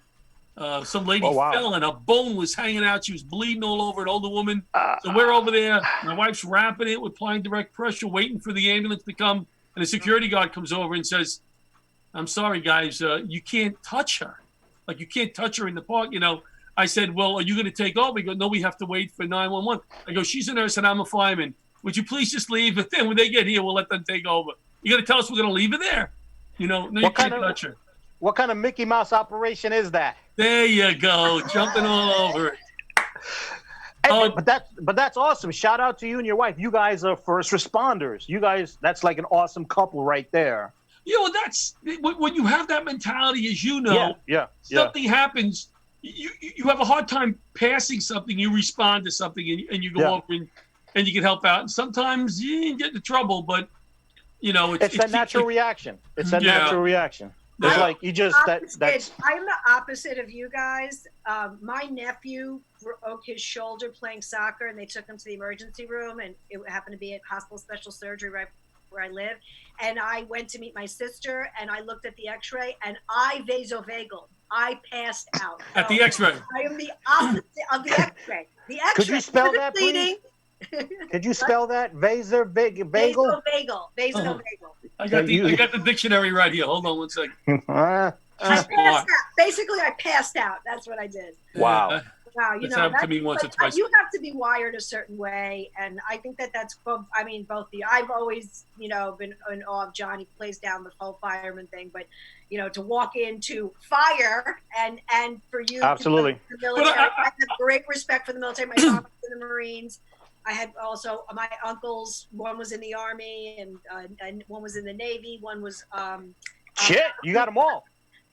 Some lady fell and a bone was hanging out. She was bleeding all over, an older woman. So we're over there. My wife's wrapping it, we're applying direct pressure, waiting for the ambulance to come. And the security guard comes over and says, I'm sorry, guys, you can't touch her. Like, you can't touch her in the park. I said, well, are you going to take over? He goes, no, we have to wait for 911. I go, she's a nurse and I'm a fireman. Would you please just leave? And then when they get here, we'll let them take over. You got to tell us we're going to leave her there. No, you can't touch her. What kind of Mickey Mouse operation is that? There you go, jumping all over it. Hey, but that's awesome. Shout out to you and your wife. You guys are first responders. You guys, that's like an awesome couple right there. That's when you have that mentality, as you know. Yeah. Something happens, you have a hard time passing something. You respond to something, and you go over and you can help out. And sometimes you get into trouble, but it's a natural reaction. It's a natural reaction. It's like you just that's. I'm the opposite of you guys. My nephew broke his shoulder playing soccer, and they took him to the emergency room, and it happened to be at hospital special surgery right where I live. And I went to meet my sister, and I looked at the X-ray, and I vasovagal. I passed out. At the X-ray. I am the opposite of the X-ray. The X-ray. Could you spell that, please? Could you spell that? Vasovagal. Vasovagal. I got the dictionary right here. Hold on one second. I passed out. Basically, I passed out. That's what I did. Wow. Wow, It's happened to me once or twice. You have to be wired a certain way, and I think that's both. I mean, both the. I've always, been in awe of John. He plays down the whole fireman thing, but to walk into fire and for you, absolutely. To the military, I have great respect for the military. My father was in the Marines. I had also my uncles. One was in the Army, and one was in the Navy. One was shit. You got them all.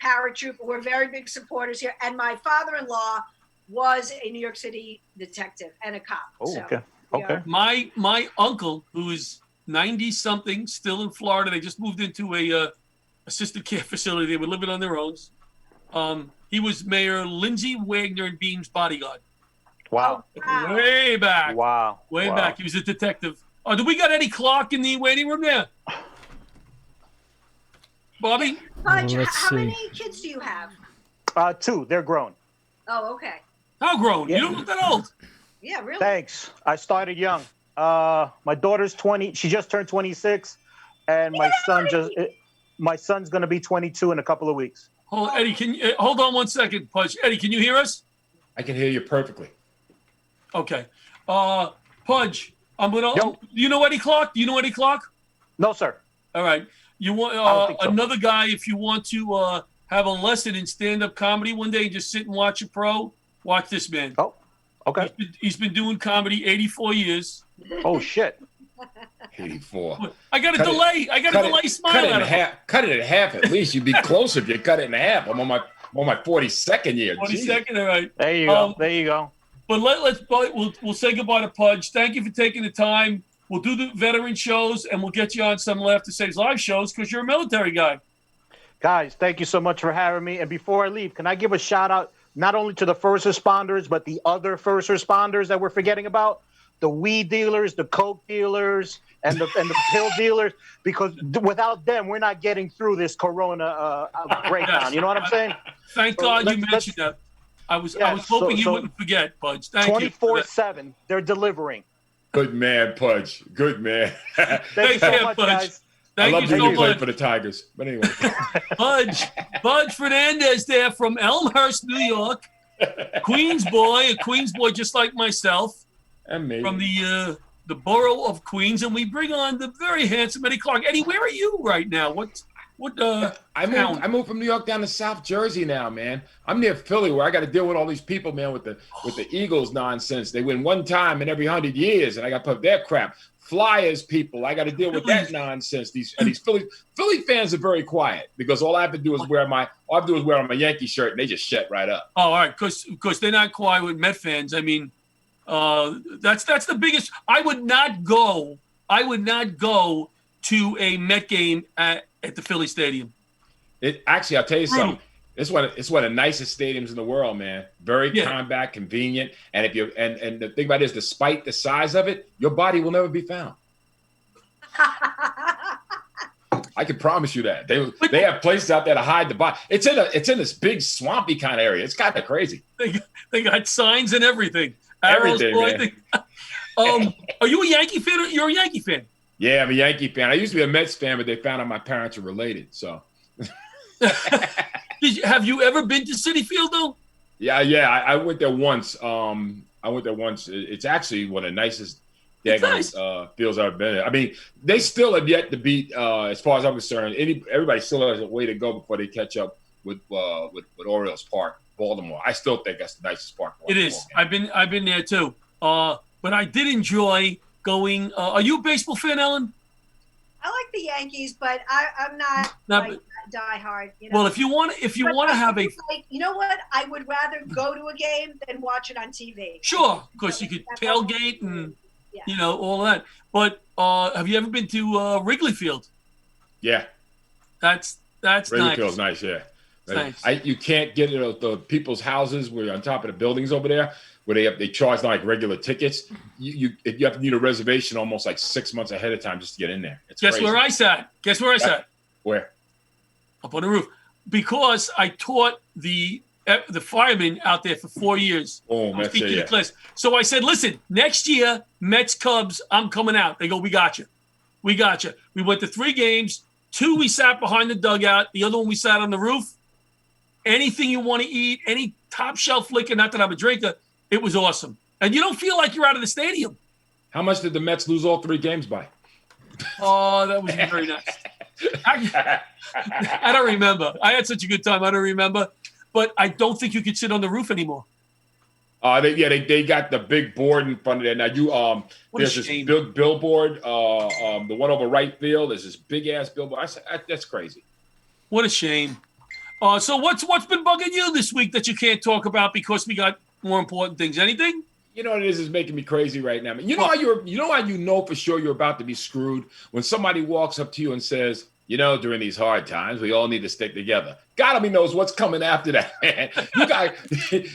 Paratrooper. We're very big supporters here, and my father-in-law was a New York City detective and a cop. Oh, so, okay. My uncle, who is 90-something, still in Florida. They just moved into a assisted care facility. They were living on their own. He was Mayor Lindsay Wagner and Beam's bodyguard. Wow. Way back. Wow. Way back. He was a detective. Do we got Eddie Clark in the waiting room there? Bobby? Pudge, how many kids do you have? 2. They're grown. Oh, okay. How grown? Yeah. You don't look that old. Yeah, really? Thanks. I started young. My daughter's 20. She just turned 26, and my son's going to be 22 in a couple of weeks. Hold on, Eddie, can you hold on one second, Pudge? Eddie, can you hear us? I can hear you perfectly. Okay. Pudge, I'm gonna. Do you know Eddie Clark? Do you know Eddie Clark? No, sir. All right. You want so. Another guy? If you want to have a lesson in stand-up comedy one day and just sit and watch a pro, watch this man. Oh, okay. He's been doing comedy 84 years. Oh shit. 84. I got a delay. I got a delay smile. Cut it in half at least. You'd be closer if you cut it in half. I'm on my 42nd year. 42nd, all right. There you go. There you go. But we'll say goodbye to Pudge. Thank you for taking the time. We'll do the veteran shows, and we'll get you on some Laugh to Save's live shows because you're a military guy. Guys, thank you so much for having me. And before I leave, can I give a shout out not only to the first responders, but the other first responders that we're forgetting about? The weed dealers, the coke dealers, and the pill dealers, because without them, we're not getting through this corona breakdown. You know what I'm saying? Thank God you mentioned that. I was hoping you wouldn't forget, Pudge. Thank you. 24/7, they're delivering. Good man, Pudge. Good man. Thank you so much, guys. I love you that so you played much. for the Tigers. But anyway. Pudge Fernandez there from Elmhurst, New York. Queens boy, a Queens boy just like myself. And me. From the borough of Queens. And we bring on the very handsome Eddie Clark. Eddie, where are you right now? I moved from New York down to South Jersey now, man. I'm near Philly where I got to deal with all these people, man, with the Eagles nonsense. They win one time in every 100 years, and I got to put up their crap. Flyers people, I got to deal with that nonsense. These Philly fans are very quiet because all I have to do is wear my Yankee shirt, and they just shut right up. Oh, all right, because they're not quiet with Met fans. I mean, that's the biggest. I would not go to a Met game at the Philly Stadium. Actually, I'll tell you something. It's one of the nicest stadiums in the world, man. Very compact, convenient, and if you and the thing about it is, despite the size of it, your body will never be found. I can promise you that. They have places out there to hide the body. It's in this big swampy kind of area. It's kind of crazy. They got signs and everything. Everything, man. Are you a Yankee fan? You're a Yankee fan. Yeah, I'm a Yankee fan. I used to be a Mets fan, but they found out my parents are related. So, have you ever been to Citi Field though? Yeah. I went there once. It's actually one of the nicest fields I've been in. I mean, they still have yet to beat, as far as I'm concerned. Everybody still has a way to go before they catch up with Orioles Park, Baltimore. I still think that's the nicest park. It is. I've been there too. But I did enjoy going. Are you a baseball fan, Ellen? I like the Yankees, but I'm not die hard. You know? Well, if you want to have a, you know what, I would rather go to a game than watch it on TV. Sure, because you could tailgate and all that. But have you ever been to Wrigley Field? Yeah, that's Wrigley nice. Field's nice. Yeah, nice. You can't get into the people's houses where you're on top of the buildings over there, where they charge like regular tickets. You have to need a reservation almost like 6 months ahead of time just to get in there. Guess where I sat? Where? Up on the roof, because I taught the firemen out there for 4 years. Oh, Mets, the class. So I said, listen, next year, Mets, Cubs, I'm coming out. They go, we got you. We went to 3 games. 2 we sat behind the dugout. The other one we sat on the roof. Anything you want to eat, any top shelf liquor, not that I'm a drinker, It was awesome. And you don't feel like you're out of the stadium. How much did the Mets lose all 3 games by? Oh, that was very nice. I don't remember. I had such a good time. I don't remember. But I don't think you could sit on the roof anymore. They got the big board in front of there. Now there's this big billboard. The one over right field is this big ass billboard. That's crazy. What a shame. So what's been bugging you this week that you can't talk about because we got more important things? Anything? You know what it is making me crazy right now. You know how you know for sure you're about to be screwed when somebody walks up to you and says, during these hard times, we all need to stick together. God only knows what's coming after that, man.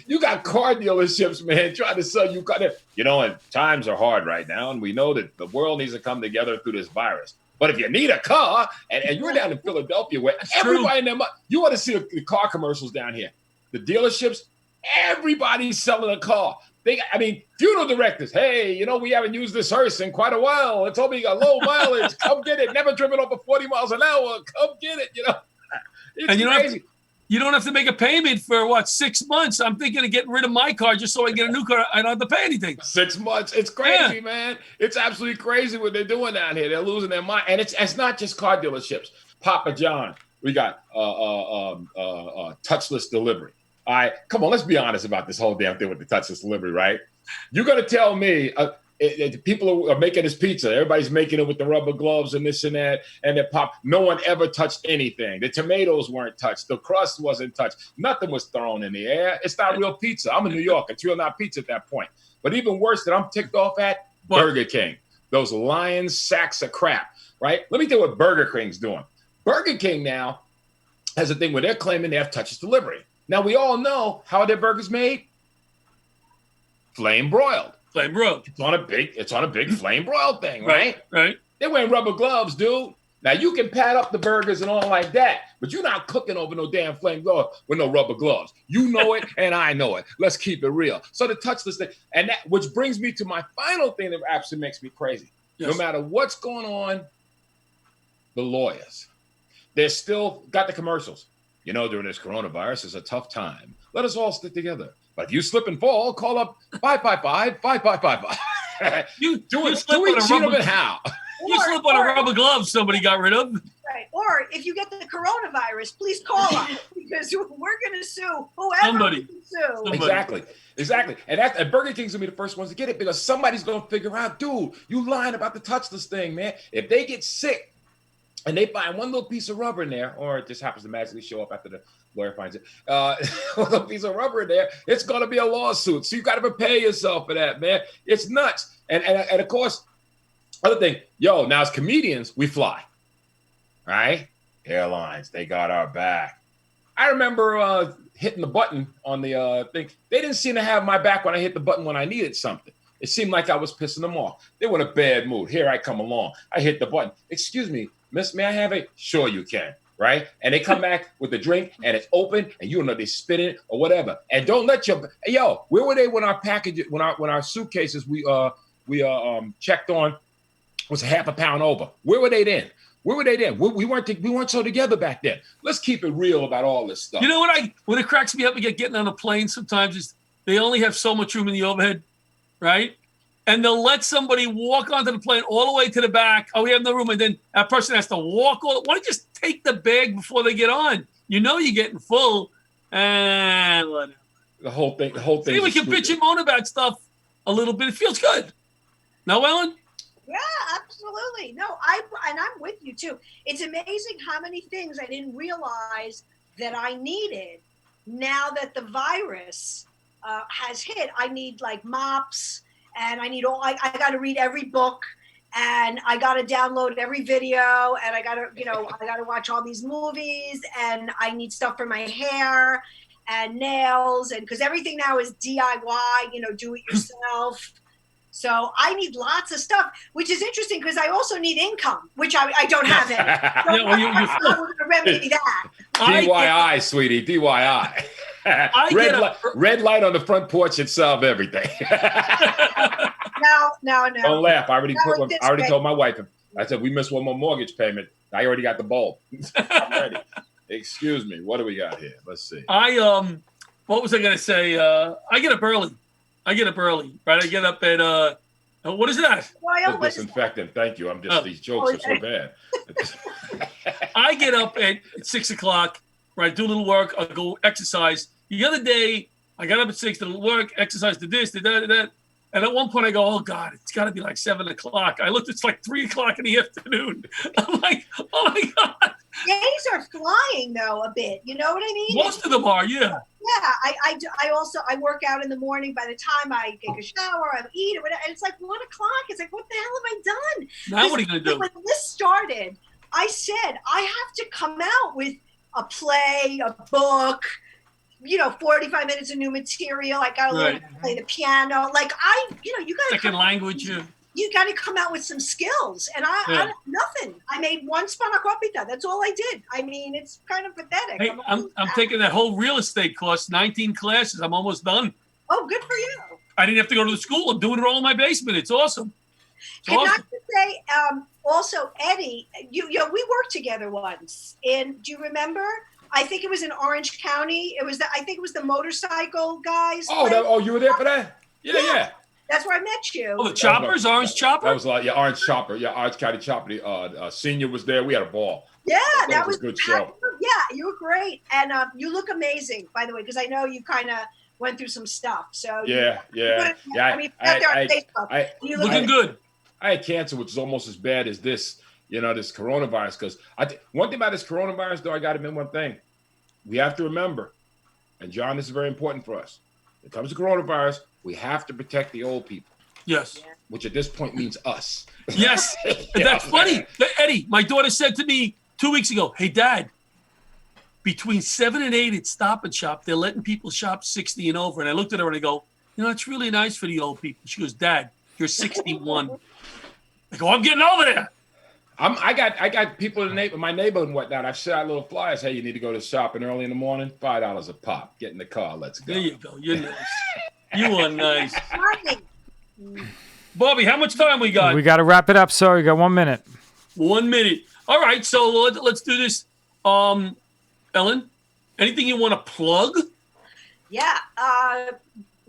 You got car dealerships, man, trying to sell you car. And times are hard right now, and we know that the world needs to come together through this virus. But if you need a car, and you're down in Philadelphia where everybody in them, you want to see the car commercials down here. The dealerships, everybody's selling a car. Funeral directors, hey, we haven't used this hearse in quite a while. It's only got low mileage. Come get it. Never driven over 40 miles an hour. Come get it, It's and crazy. You don't have to make a payment for, 6 months? I'm thinking of getting rid of my car just so I can get a new car. I don't have to pay anything. 6 months. It's crazy, man. It's absolutely crazy what they're doing down here. They're losing their mind. And it's not just car dealerships. Papa John, we got touchless delivery. All right, come on, let's be honest about this whole damn thing with the touchless delivery, right? You're going to tell me people are making this pizza. Everybody's making it with the rubber gloves and this and that, and no one ever touched anything. The tomatoes weren't touched. The crust wasn't touched. Nothing was thrown in the air. It's not real pizza. I'm in New York. It's real not pizza at that point. But even worse that I'm ticked off at, Burger King. Those lion sacks of crap, right? Let me tell you what Burger King's doing. Burger King now has a thing where they're claiming they have touchless delivery. Now, we all know how their burgers made. Flame broiled. Flame broiled. It's on a big flame broiled thing, right? Right. They're wearing rubber gloves, dude. Now, you can pat up the burgers and all like that, but you're not cooking over no damn flame broiled with no rubber gloves. You know it, and I know it. Let's keep it real. So the touchless thing, and that, which brings me to my final thing that absolutely makes me crazy. Yes. No matter what's going on, the lawyers, they're still got the commercials. During this coronavirus is a tough time. Let us all stick together. But if you slip and fall, call up 555-5555. You slip on a rubber how? You slip on a rubber glove somebody got rid of. Right. Or if you get the coronavirus, please call us because we're going to sue whoever we can sue. Exactly. And Burger King's going to be the first ones to get it because somebody's going to figure out, dude, you lying about the touchless thing, man. If they get sick, and they find one little piece of rubber in there, or it just happens to magically show up after the lawyer finds it. One little piece of rubber in there, it's going to be a lawsuit. So you got to prepare yourself for that, man. It's nuts. And of course, other thing, now as comedians, we fly, right? Airlines, they got our back. I remember hitting the button on the thing. They didn't seem to have my back when I hit the button when I needed something. It seemed like I was pissing them off. They were in a bad mood. Here I come along. I hit the button. Excuse me, miss, may I have it? Sure you can, right? And they come back with the drink and it's open and they spit it or whatever. And don't let where were they when our packages, when our suitcases we checked on was half a pound over? Where were they then? We weren't so together back then. Let's keep it real about all this stuff. You know what it cracks me up again getting on a plane sometimes is they only have so much room in the overhead, right? And they'll let somebody walk onto the plane all the way to the back. Oh, we have no room. And then that person has to walk all. Why don't you just take the bag before they get on? You're getting full. And whatever. The whole thing. See, we can bitch and moan about stuff a little bit. It feels good. No, Ellen? Yeah, absolutely. No, I'm with you too. It's amazing how many things I didn't realize that I needed now that the virus has hit. I need like mops. And I got to read every book, and I got to download every video, and I got to watch all these movies, and I need stuff for my hair and nails, and because everything now is DIY, do it yourself. So I need lots of stuff, which is interesting because I also need income, which I don't have any. So I'm going to remedy that. DIY, sweetie, DIY. Red light on the front porch should solve everything. No. Don't laugh. I already told my wife. I said we missed one more mortgage payment. I already got the bulb. I'm ready. Excuse me. What do we got here? Let's see. What was I going to say? I get up early. I get up early, right? I get up at what is that? Royal, The disinfectant. Thank you. I'm just these jokes are so bad. I get up at 6 o'clock, right? Do a little work. I'll go exercise. The other day, I got up at 6 to do work, exercise, did this, did that, did that. And at one point I go, oh God, it's got to be like 7 o'clock. I looked, it's like 3 o'clock in the afternoon. I'm like, oh my God. Days are flying though a bit. You know what I mean? Most of them are, yeah. Yeah, I work out in the morning. By the time I take a shower, I eat, or whatever, and it's like 1 o'clock. It's like, what the hell have I done? Now what are you gonna do? When this started, I said I have to come out with a play, a book, 45 minutes of new material. I got to learn how to play the piano. Like you got to second language. Yeah. You got to come out with some skills, and I nothing. I made one spanakopita. That's all I did. I mean, it's kind of pathetic. Hey, I'm taking that whole real estate course, 19 classes. I'm almost done. Oh, good for you. I didn't have to go to the school. I'm doing it all in my basement. It's awesome. Can I just say, also, Eddie, we worked together once. And do you remember? I think it was in Orange County. I think it was the motorcycle guys. Oh, you were there for that? Yeah. That's where I met you. Oh, the Choppers, Orange Chopper? That was Orange Chopper. Yeah, Orange County Chopper. Senior was there. We had a ball. Yeah, that was a good show. Yeah, you were great. And you look amazing, by the way, because I know you kind of went through some stuff. So Yeah. I mean, out there on Facebook. You looking good. I had cancer, which is almost as bad as this, this coronavirus. Because one thing about this coronavirus, though, I got to admit one thing. We have to remember, and John, this is very important for us. When it comes to coronavirus, we have to protect the old people. Yes. Which at this point means us. Yes. That's funny. Eddie, my daughter said to me 2 weeks ago, hey, Dad, between 7 and 8 at Stop and Shop, they're letting people shop 60 and over. And I looked at her and I go, it's really nice for the old people. She goes, Dad, you're 61. I go, I'm getting over there. I got people in my neighborhood and whatnot. I've set out little flyers. Hey, you need to go to shopping early in the morning. $5 a pop. Get in the car. Let's go. There you go. You're nice. You are nice. Bobby, how much time we got? We got to wrap it up, sir. We got 1 minute. 1 minute. All right, so let's do this. Ellen, anything you want to plug? Yeah.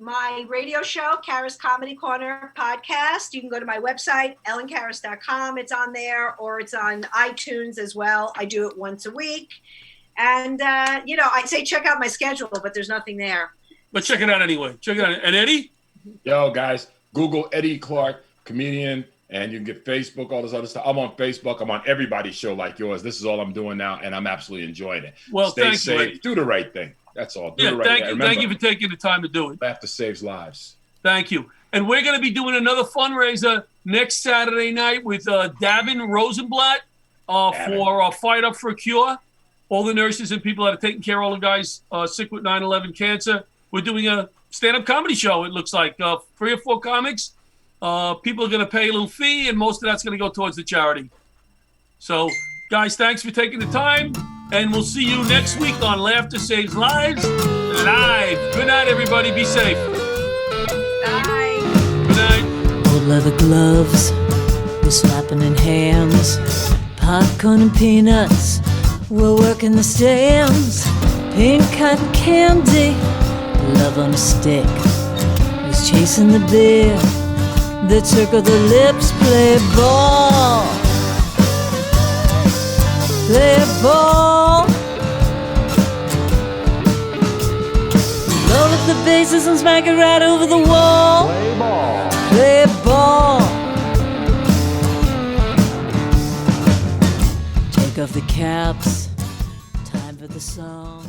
My radio show, Karis Comedy Corner podcast. You can go to my website, ellenkaris.com. It's on there, or it's on iTunes as well. I do it once a week. And, I'd say check out my schedule, but there's nothing there. But check it out anyway. Check it out. And Eddie? Yo, guys, Google Eddie Clark, comedian, and you can get Facebook, all this other stuff. I'm on Facebook. I'm on everybody's show like yours. This is all I'm doing now, and I'm absolutely enjoying it. Well, Stay thank safe. you, Eddie. Do the right thing. That's all. Do the right thank thing. you. Thank you for taking the time to do it. Laughter saves lives. Thank you. And we're going to be doing another fundraiser next Saturday night with Davin Rosenblatt for Fight Up for a Cure. All the nurses and people that are taking care of all the guys sick with 9/11 cancer. We're doing a stand-up comedy show, it looks like. 3 or 4 comics. People are going to pay a little fee, and most of that's going to go towards the charity. So, guys, thanks for taking the time. And we'll see you next week on Laughter Saves Lives Live. Good night, everybody. Be safe. Bye. Good night. Old leather gloves, we're slapping in hands. Popcorn and peanuts, we're working the stands. Pink cotton candy, love on a stick. Who's chasing the beer? The circle the lips, play ball. Play ball. Roll up the bases and smack it right over the wall. Play ball. Play ball. Take off the caps. Time for the song.